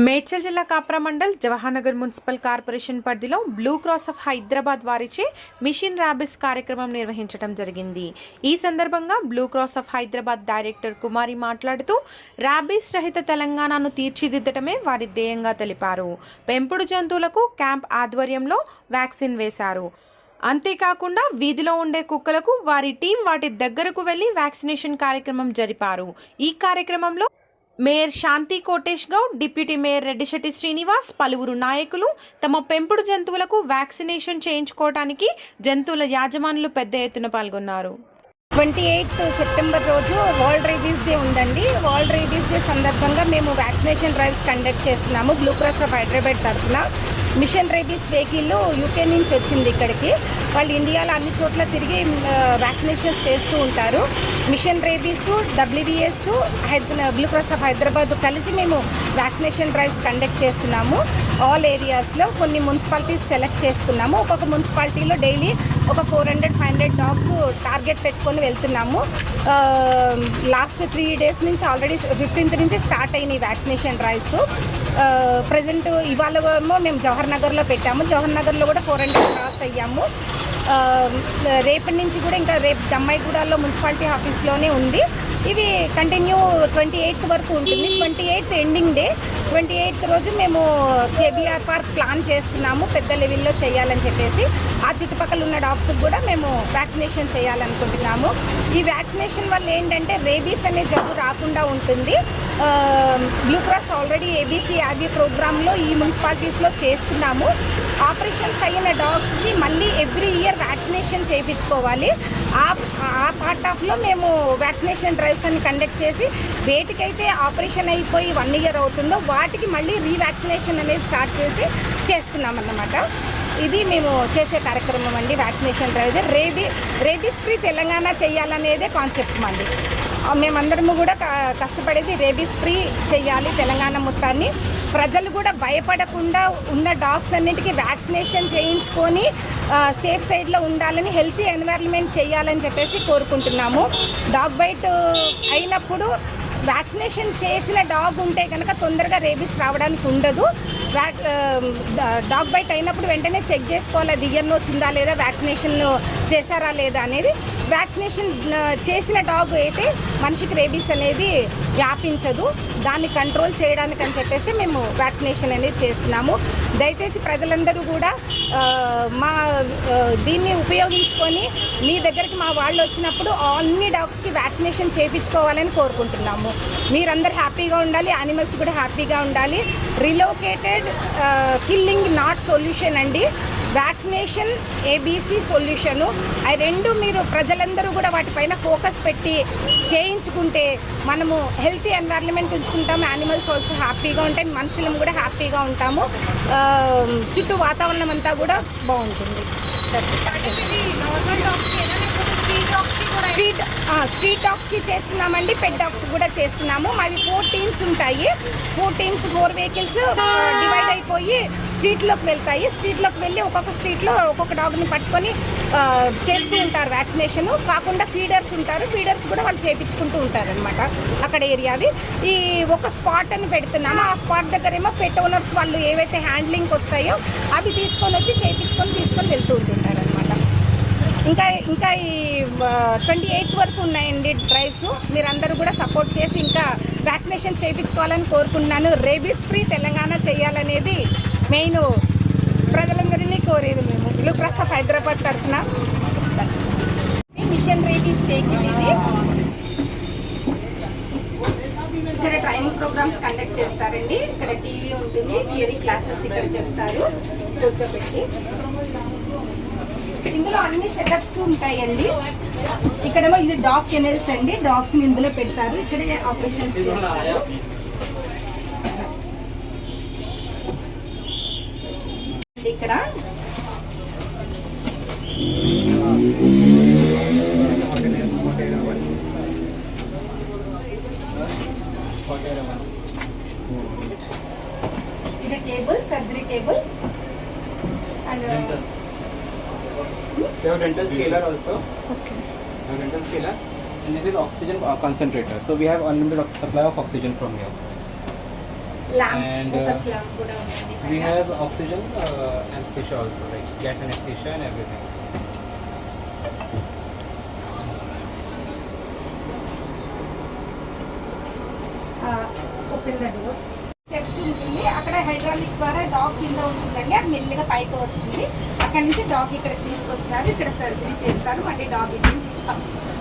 మేడ్చల్ జిల్లా Kapra mandal Jawaharnagar municipal corporation పరిధిలో Blue cross of Hyderabad వారిచే మిషన్ ర్యాబిస్ కార్యక్రమం నిర్వహించడం జరిగింది. ఈ సందర్భంగా Blue cross of Hyderabad director Kumari మాట్లాడుతూ ర్యాబిస్ రహిత తెలంగాణను తీర్చిదిద్దటమే వారి ధ్యేయంగా తెలిపారు. పెంపుడు జంతువులకు క్యాంప్ ఆధ్వర్యంలో వ్యాక్సిన్ వేశారు. అంతేకాకుండా వీధిలో ఉండే కుక్కలకు వారి టీం వాటి దగ్గరకు వెళ్లి వ్యాక్సినేషన్ కార్యక్రమం జరిపారు. ఈ కార్యక్రమంలో మేయర్ శాంతి కోటేష్ గౌడ్, డిప్యూటీ మేయర్ రెడ్డిశెట్టి శ్రీనివాస్, పలువురు నాయకులు తమ పెంపుడు జంతువులకు వ్యాక్సినేషన్ చేయించుకోవడానికి జంతువుల యాజమానులు పెద్ద ఎత్తున పాల్గొన్నారు. 28 సెప్టెంబర్ రోజు వరల్డ్ రేబీస్ డే ఉందండి. వరల్డ్ రేబీస్ డే సందర్భంగా మేము వ్యాక్సినేషన్ డ్రైవ్స్ కండక్ట్ చేస్తున్నాము. బ్లూ క్రాస్ ఆఫ్ హైదరాబాద్ తరఫున మిషన్ రేబీస్ వెహికల్ యూకే నుంచి వచ్చింది ఇక్కడికి. వాళ్ళు ఇండియాలో అన్ని చోట్ల తిరిగి వ్యాక్సినేషన్స్ చేస్తూ ఉంటారు. Mission rabies, WBS, blue cross of Hyderabad కలిసి మేము వ్యాక్సినేషన్ డ్రైవ్స్ కండక్ట్ చేస్తున్నాము. ఆల్ ఏరియాస్లో కొన్ని మున్సిపాలిటీస్ సెలెక్ట్ చేసుకున్నాము. ఒక్కొక్క మున్సిపాలిటీలో డైలీ ఒక 400-500 డాగ్స్ టార్గెట్ పెట్టుకొని వెళ్తున్నాము. లాస్ట్ 3 days నుంచి ఆల్రెడీ 15th నుంచి స్టార్ట్ అయినాయి వ్యాక్సినేషన్ డ్రైవ్స్. ప్రజెంట్ ఇవాళ మేము జవహర్ నగర్లో పెట్టాము. జవహర్ నగర్లో కూడా 400 క్రాస్ అయ్యాము. రేపటి నుంచి కూడా ఇంకా రేపు దమ్మాయిగూడలో మున్సిపాలిటీ ఆఫీస్లోనే ఉంది. ఇవి కంటిన్యూ 28th వరకు ఉంటుంది. 28th ending day. 28th రోజు మేము KBR పార్క్ ప్లాన్ చేస్తున్నాము పెద్ద లెవెల్లో చేయాలని చెప్పేసి. ఆ చుట్టుపక్కల ఉన్న డాగ్స్కి కూడా మేము వ్యాక్సినేషన్ చేయాలనుకుంటున్నాము. ఈ వ్యాక్సినేషన్ వల్ల ఏంటంటే రేబీస్ అనే జబ్బు రాకుండా ఉంటుంది. బ్లూ క్రాస్ ఆల్రెడీ ABCRB ప్రోగ్రాంలో ఈ మున్సిపాలిటీస్లో చేస్తున్నాము. ఆపరేషన్స్ అయిన డాగ్స్కి మళ్ళీ ఎవ్రీ ఇయర్ వ్యాక్సినేషన్ చేయించుకోవాలి. ఆ పార్ట్ ఆఫ్లో మేము వ్యాక్సినేషన్ డ్రైవ్స్ అని కండక్ట్ చేసి వేటికైతే ఆపరేషన్ అయిపోయి 1 year అవుతుందో వాటికి మళ్ళీ రీవ్యాక్సినేషన్ అనేది స్టార్ట్ చేసి చేస్తున్నాం అన్నమాట. ఇది మేము చేసే కార్యక్రమం అండి vaccination drive. Rabies free Telangana చేయాలనేదే కాన్సెప్ట్ మంది. మేమందరము కూడా కష్టపడేది రేబీస్ ఫ్రీ చేయాలి తెలంగాణ మొత్తాన్ని. ప్రజలు కూడా భయపడకుండా ఉన్న డాగ్స్ అన్నిటికీ వ్యాక్సినేషన్ చేయించుకొని సేఫ్ సైడ్లో ఉండాలని, హెల్తీ ఎన్వైరన్మెంట్ చేయాలని చెప్పేసి కోరుకుంటున్నాము. డాగ్ బైట్ అయినప్పుడు వ్యాక్సినేషన్ చేసిన డాగ్ ఉంటే కనుక తొందరగా రేబీస్ రావడానికి ఉండదు. డాగ్ బైట్ అయినప్పుడు వెంటనే చెక్ చేసుకోవాలి అది ఇయర్ నోట్స్ ఉందా లేదా, వ్యాక్సినేషన్ చేశారా లేదా అనేది. వ్యాక్సినేషన్ చేసిన డాగ్ అయితే మనిషికి రేబీస్ అనేది వ్యాపించదు. దాన్ని కంట్రోల్ చేయడానికి అని చెప్పేసి మేము వ్యాక్సినేషన్ అనేది చేస్తున్నాము. దయచేసి ప్రజలందరూ కూడా మా దీన్ని ఉపయోగించుకొని మీ దగ్గరికి మా వాళ్ళు వచ్చినప్పుడు అన్ని డాగ్స్కి వ్యాక్సినేషన్ చేయించుకోవాలని కోరుకుంటున్నాము. మీరందరూ హ్యాపీగా ఉండాలి, యానిమల్స్ కూడా హ్యాపీగా ఉండాలి. రిలోకేటెడ్ కిల్లింగ్ నాట్ సొల్యూషన్ అండి. Vaccination ABC solution. అవి రెండు మీరు ప్రజలందరూ కూడా వాటిపైన ఫోకస్ పెట్టి చేయించుకుంటే మనము హెల్తీ ఎన్వైరన్మెంట్ ఉంచుకుంటాము. యానిమల్స్ ఆల్సో హ్యాపీగా ఉంటాయి, మనుషులం కూడా హ్యాపీగా ఉంటాము. చుట్టూ వాతావరణం అంతా కూడా బాగుంటుంది. స్ట్రీట్ డాగ్స్కి చేస్తున్నామండి, పెట్ డాగ్స్ కూడా చేస్తున్నాము. మావి 4 teams ఉంటాయి. 4 teams 4 vehicles డివైడ్ అయిపోయి స్ట్రీట్లోకి వెళ్తాయి. స్ట్రీట్లోకి వెళ్ళి ఒక్కొక్క స్ట్రీట్లో ఒక్కొక్క డాగ్ని పట్టుకొని చేస్తూ ఉంటారు వ్యాక్సినేషను. కాకుండా ఫీడర్స్ ఉంటారు, ఫీడర్స్ కూడా వాళ్ళు చేయించుకుంటూ ఉంటారు అనమాట అక్కడ ఏరియావి. ఈ ఒక స్పాట్ అని పెడుతున్నాము. ఆ స్పాట్ దగ్గరేమో పెట్ ఓనర్స్ వాళ్ళు ఏవైతే హ్యాండ్లింగ్కి వస్తాయో అవి తీసుకొని వచ్చి తీసుకొని వెళ్తూ ఉంటుంటారు అనమాట. ఇంకా ఈ 28th వరకు ఉన్నాయండి డ్రైవ్స్. మీరందరూ కూడా సపోర్ట్ చేసి ఇంకా వ్యాక్సినేషన్ చేయించుకోవాలని కోరుకుంటున్నాను. రేబీస్ ఫ్రీ తెలంగాణ చేయాలనేది మెయిన్ ప్రజలందరినీ కోరేది మేము బ్లూ క్రాస్ ఆఫ్ హైదరాబాద్ తరఫున. మిషన్ రేబీస్ వెహికల్ ఇది. ఇక్కడ ట్రైనింగ్ ప్రోగ్రామ్స్ కండక్ట్ చేస్తారండి. ఇక్కడ టీవీ ఉంటుంది, థియరీ క్లాసెస్ ఇక్కడ చెప్తారు కూర్చోబెట్టి. ఇందులో అన్ని సెటప్స్ ఉంటాయండి. ఇక్కడేమో ఇది డాగ్ కెనెల్స్ అండి. డాగ్స్ ని ఇందులో పెడతారు, ఇక్కడే ఆపరేషన్స్ చేస్తారు. ఇక్కడ ఇది table, surgery table. And they have dental scaler also. Okay. They have dental scaler and this is oxygen concentrator. So we have unlimited supply of oxygen from here. And lamp కూడా ఉందండి we have oxygen anesthesia also, like gas anesthesia and everything. Open the door. Steps ఉంటుంది, అక్కడ hydraulic ద్వారా dog కింద ఉంటుందండి, అది మెల్లిగా పైకి వస్తుంది. అక్కడ నుంచి డాగ్ ఇక్కడికి తీసుకొస్తారు, ఇక్కడ సర్జరీ చేస్తారు, మళ్ళీ డాగ్ ఇక్కడి నుంచి పంపిస్తారు.